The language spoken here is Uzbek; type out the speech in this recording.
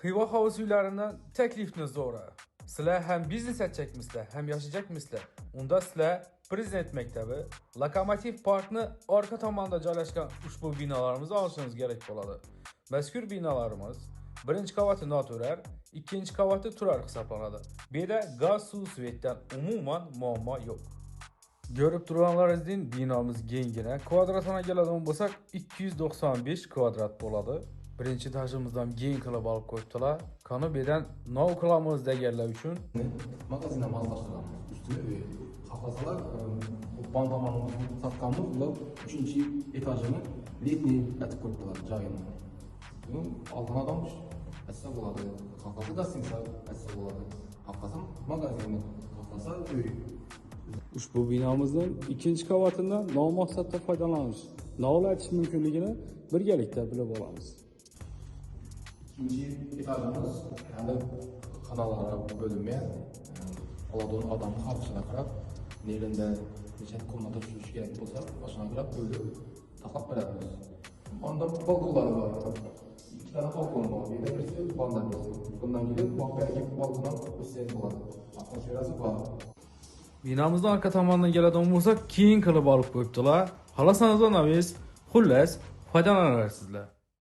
Xiva havuz uylaridan taklifni zo'ra. Sizlar ham biznes açacakmıslar, ham yaşayacakmıslar? Unda sizlar Prezident maktabi, Lokomotiv Parkni orqa tomonida joylashgan ushbu binolarimizni olishingiz kerak bo'ladi. Mazkur binolarimiz birinchi qavati noturar, ikkinchi qavati turar hisoblanadi. Bu yerda gaz, suv, svetdan umuman muammo yo'q. Görüp turganlaringizdek binomiz kengina, kvadratına keladigan bo'lsak 295 kvadrat bo'ladi. Birinchi etajimizdan keng qilib olib qo'yibdilar. Qani bu yerdan nov qilamiz deganlar uchun Magazinda moslashtiramiz. Üstüne hafazalar bandamanımızı satkanımız ular 3-cü etajını letniy etib qo'yibdilar joyini. Altına adammış. Essa bo'ladi. Qafasi gostinsa essa bo'ladi. Qafasi magazinni qafasi uy. ushbu binomizning ikkinchi qavatidan nomaqsadda foydalanish, nolatish mumkinligini birgalikda bilib olamiz. İkinci etajımız yani kanallara bölünmeyen Aladon adam karşısına kadar nerede neçet komnata düşüş gerek olsa başına kadar böyle taklap veremiz. Onda balkonları var. 2 tane balkon var. Bir de birisi banda birisi. Bundan gelip belki balkondan üstelik olarak. Atmosferası var. Binomizning orqa tomonidan keladigan bo'lsak, keyin qilib olib qo'yibdilar. Xalosangiz xullas foydalanarsizlar.